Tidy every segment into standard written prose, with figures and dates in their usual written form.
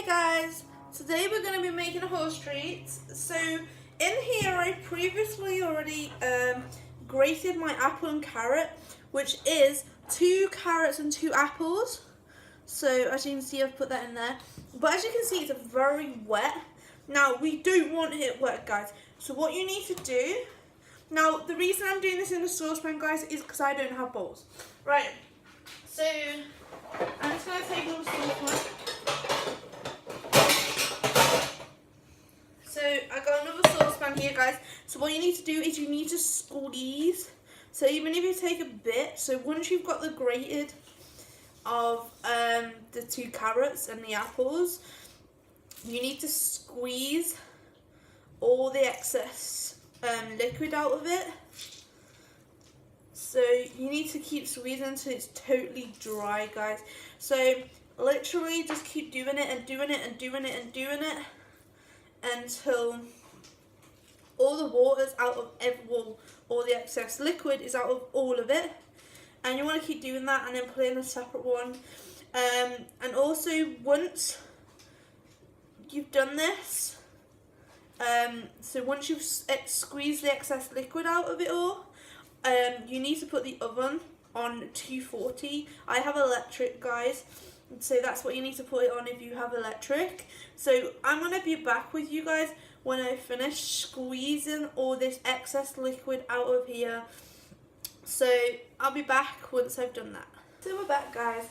Guys, today we're going to be making a horse treat. So in here I previously already grated my apple and carrot, which is 2 carrots and 2 apples. So as you can see, I've put that in there, but as you can see, it's very wet. Now we don't want it wet, guys, so what you need to do, now the reason I'm doing this in a saucepan, guys, is because I don't have bowls. Right, so I'm just going to take a saucepan. So I got another saucepan here, guys. So what you need to do is you need to squeeze. So even if you take a bit, so once you've got the grated of the 2 carrots and the apples, you need to squeeze all the excess liquid out of it. So you need to keep squeezing until it's totally dry, guys. So literally just keep doing it and doing it and doing it and doing it until all the water's out of all the excess liquid is out of all of it. And you want to keep doing that and then put in a separate one. And also once you've done this, so once you've squeezed the excess liquid out of it all, you need to put the oven on 240. I have electric, guys, so that's what you need to put it on if you have electric. So I'm going to be back with you guys when I finish squeezing all this excess liquid out of here. So I'll be back once I've done that. So we're back, guys.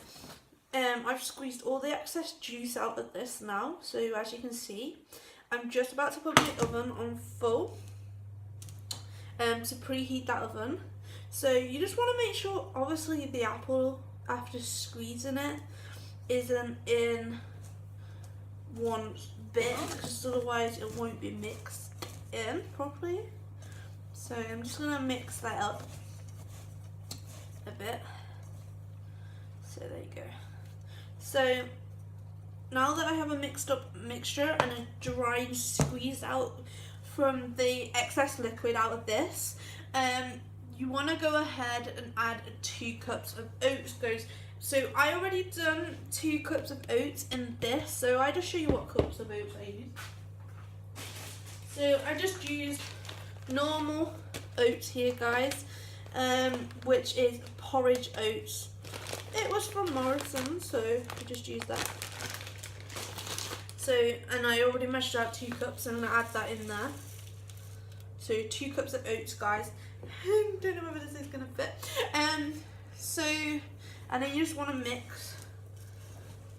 I've squeezed all the excess juice out of this now. So as you can see, I'm just about to put my oven on full to preheat that oven. So you just want to make sure, obviously, the apple, after squeezing it, isn't in one bit, because otherwise it won't be mixed in properly. So I'm just going to mix that up a bit. So there you go. So now that I have a mixed up mixture and a dry squeeze out from the excess liquid out of this, you want to go ahead and add 2 cups of oats, guys. So I already done 2 cups of oats in this, so I just show you what cups of oats I use. So I just used normal oats here, guys, which is porridge oats. It was from Morrison, so I just used that. So, and I already measured out 2 cups, so I'm going to add that in there. So 2 cups of oats, guys. Don't know whether this is going to fit. And then you just want to mix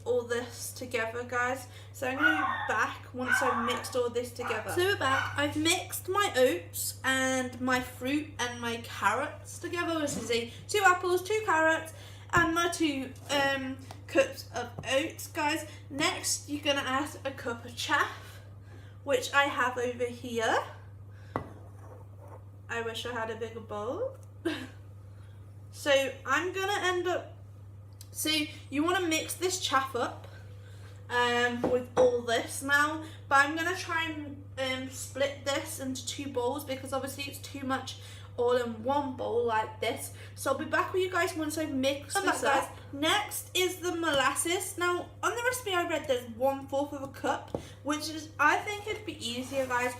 all this together, guys. So I'm going to be back once I've mixed all this together. So we're back. I've mixed my oats and my fruit and my carrots together. This is 2 apples, 2 carrots, and my 2 cups of oats, guys. Next, you're going to add a cup of chaff, which I have over here. I wish I had a bigger bowl. So I'm going to end up, so you want to mix this chaff up with all this now, but I'm going to try and split this into 2 bowls because obviously it's too much all in one bowl like this. So I'll be back with you guys once I've mixed this up. Next is the molasses. Now on the recipe I read there's 1/4 of a cup, which is, I think it'd be easier, guys.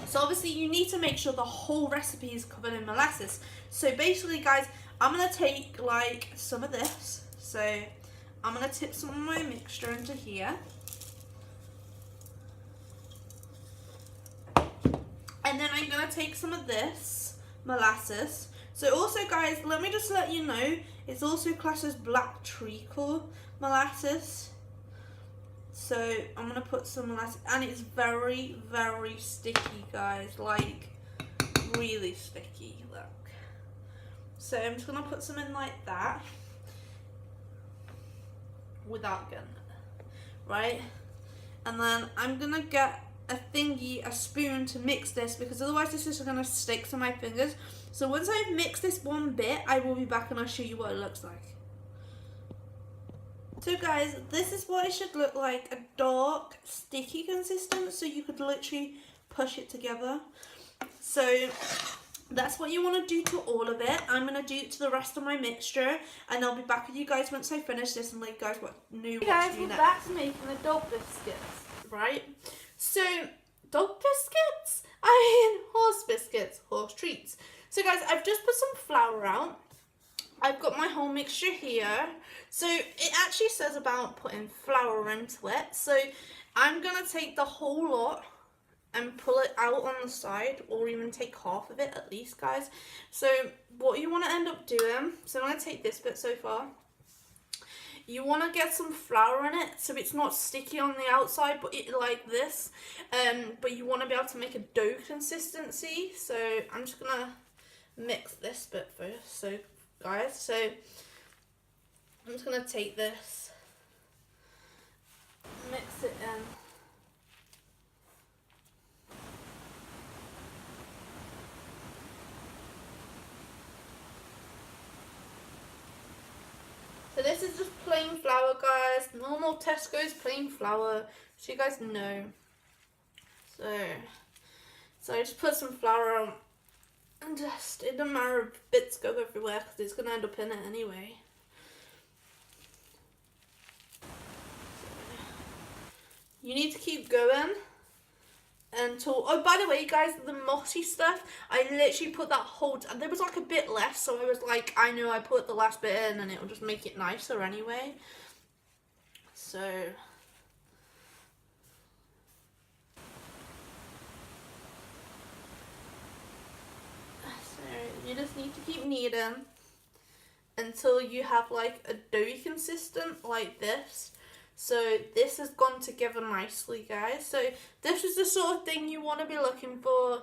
So obviously you need to make sure the whole recipe is covered in molasses. So basically, guys, I'm going to take like some of this. So I'm going to tip some of my mixture into here. And then I'm going to take some of this molasses. So also, guys, let me just let you know, it's also classed as black treacle molasses. So I'm going to put some molasses, and it's very, very sticky, guys, like really sticky, look. So I'm just going to put some in like that without getting it, right? And then I'm going to get a spoon to mix this, because otherwise this is going to stick to my fingers. So once I've mixed this one bit, I will be back and I'll show you what it looks like. So guys, this is what it should look like, a dark, sticky consistency, so you could literally push it together. So that's what you want to do to all of it. I'm going to do it to the rest of my mixture, and I'll be back with you guys once I finish this and let you guys what to do We're back to making the dog biscuits. Right? So, dog biscuits? I mean, horse biscuits, horse treats. So guys, I've just put some flour out. I've got my whole mixture here. So it actually says about putting flour into it. So I'm going to take the whole lot and pull it out on the side, or even take half of it at least, guys. So what you want to end up doing, so I'm going to take this bit so far. You want to get some flour in it so it's not sticky on the outside, but it like this. But you want to be able to make a dough consistency. So I'm just going to mix this bit first. So guys, so I'm just going to take this, mix it in. So this is just plain flour, guys. Normal Tesco's plain flour, so you guys know. So I just put some flour on, and just, it doesn't matter if bits go everywhere because it's going to end up in it anyway. So you need to keep going until, oh, by the way, guys, the mossy stuff, I literally put that whole, there was like a bit less, so I was like, I know I put the last bit in and it will just make it nicer anyway. So you just need to keep kneading until you have like a doughy consistent like this. So this has gone together nicely, guys. So this is the sort of thing you want to be looking for.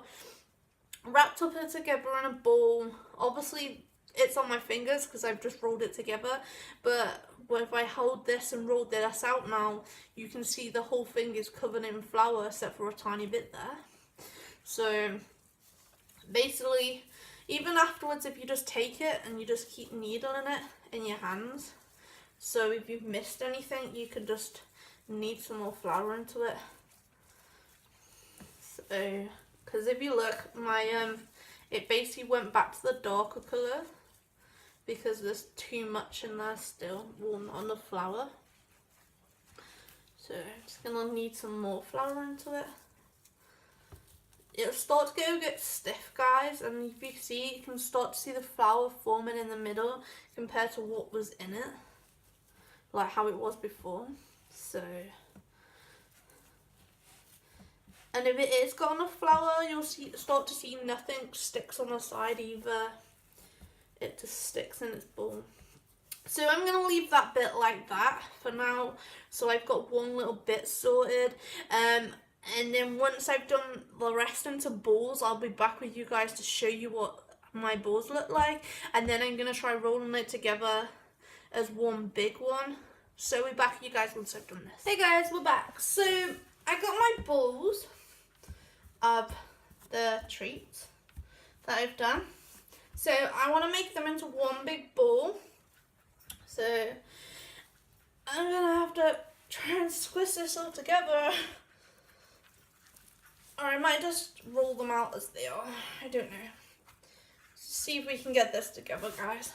Wrapped up it together in a ball. Obviously it's on my fingers because I've just rolled it together, but if I hold this and roll this out now, you can see the whole thing is covered in flour except for a tiny bit there. So basically, even afterwards, if you just take it and you just keep needling it in your hands, so if you've missed anything, you can just knead some more flour into it. So, because if you look, my it basically went back to the darker colour because there's too much in there still, well, not enough flour. So I'm just gonna knead some more flour into it. It'll start to go get stiff, guys, and if you see, you can start to see the flour forming in the middle compared to what was in it, like how it was before. So, and if it is got enough flour, you'll start to see nothing sticks on the side either. It just sticks in its ball. So I'm going to leave that bit like that for now. So I've got one little bit sorted. And then once I've done the rest into balls, I'll be back with you guys to show you what my balls look like. And then I'm going to try rolling it together as one big one. So we'll be back with you guys once I've done this. Hey guys, we're back. So I got my balls of the treats that I've done. So I want to make them into one big ball. So I'm going to have to try and squish this all together. Or I might just roll them out as they are. I don't know. See if we can get this together, guys.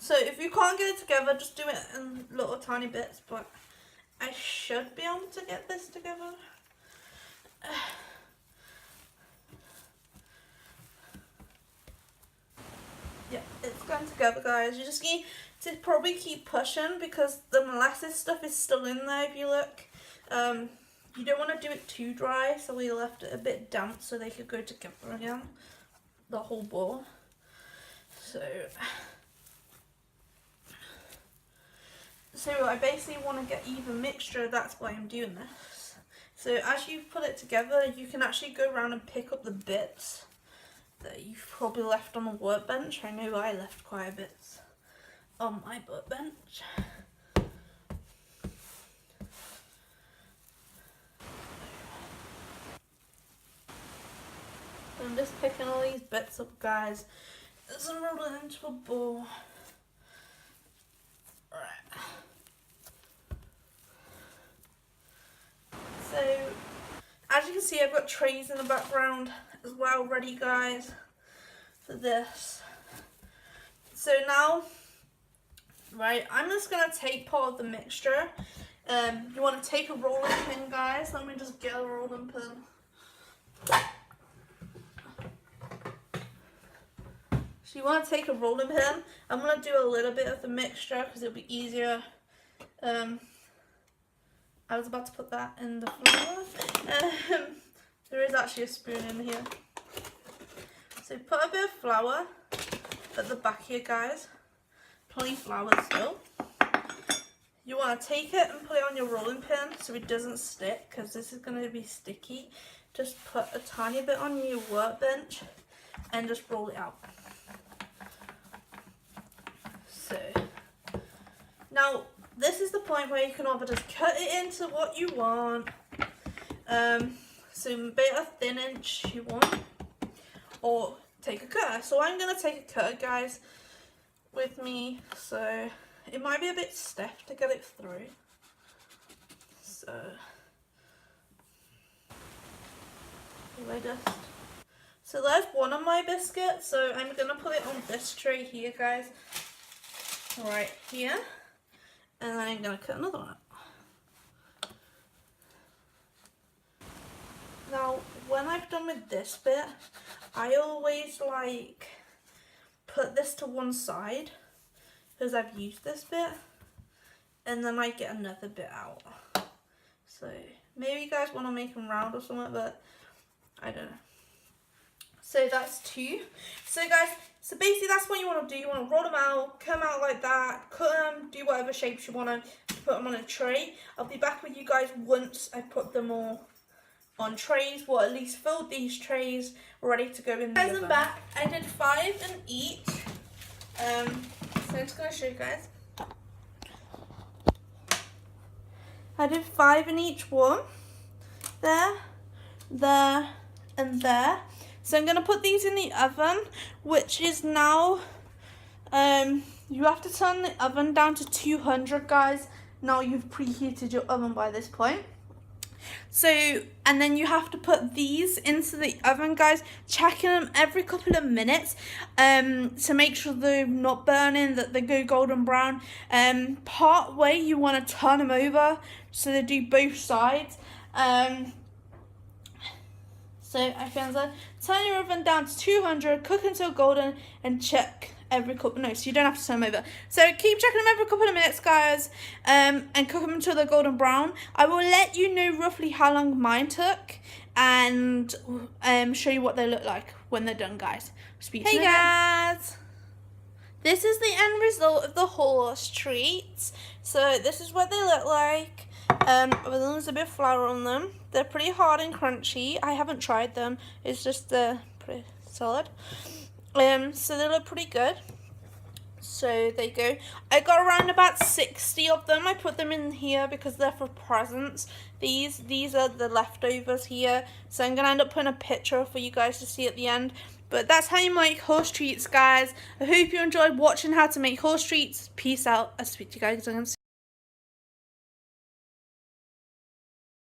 So if you can't get it together, just do it in little tiny bits. But I should be able to get this together. Yeah, it's going together, guys. You just need to probably keep pushing because the molasses stuff is still in there if you look. You don't want to do it too dry, so we left it a bit damp so they could go together again, the whole ball. So I basically want to get even mixture, that's why I'm doing this. So as you put it together, you can actually go around and pick up the bits that you've probably left on the workbench. I know I left quite a bit on my workbench. I'm just picking all these bits up, guys, as I'm rolling into a ball. Right. So, as you can see, I've got trays in the background, as well ready, guys, for this. So now, right, I'm just going to take part of the mixture. You want to take a rolling pin, guys. Let me just get a rolling pin. So you want to take a rolling pin. I'm going to do a little bit of the mixture because it'll be easier. I was about to put that in the flour. There is actually a spoon in here. So put a bit of flour at the back here, guys. Plenty of flour still. You want to take it and put it on your rolling pin so it doesn't stick, because this is going to be sticky. Just put a tiny bit on your workbench and just roll it out. So now this is the point where you can either just cut it into what you want, so bit of thin inch you want, or take a cutter. So I'm going to take a cutter, guys, with me, so it might be a bit stiff to get it through. So there's one of my biscuits, so I'm going to put it on this tray here, guys, right here, and then I'm going to cut another one up. Now, when I've done with this bit, I always like put this to one side because I've used this bit, and then I get another bit out. So maybe you guys want to make them round or something, but I don't know. So that's two. So guys, so basically that's what you want to do. You want to roll them out, come out like that, cut them, do whatever shapes you want to, put them on a tray. I'll be back with you guys once I put them all on trays, well, at least filled these trays, ready to go in the oven. Guys, I'm back. I did 5 in each. So I'm just going to show you guys. I did 5 in each one. There, there, and there. So I'm going to put these in the oven, which is now, you have to turn the oven down to 200, guys. Now you've preheated your oven by this point. So, and then you have to put these into the oven, guys, checking them every couple of minutes to make sure they're not burning, that they go golden brown. Part way you want to turn them over so they do both sides. So I found that turn your oven down to 200, cook until golden, and check every couple. No, so you don't have to turn them over. So keep checking them every couple of minutes, guys, and cook them until they're golden brown. I will let you know roughly how long mine took, and show you what they look like when they're done, guys. Hey guys, this is the end result of the horse treats. So this is what they look like. There's a bit of flour on them. They're pretty hard and crunchy. I haven't tried them. It's just pretty solid. So they look pretty good. So there you go. I got around about 60 of them. I put them in here because they're for presents. These are the leftovers here. So I'm gonna end up putting a picture for you guys to see at the end. But that's how you make horse treats, guys. I hope you enjoyed watching how to make horse treats. Peace out. I'll speak to you guys again soon.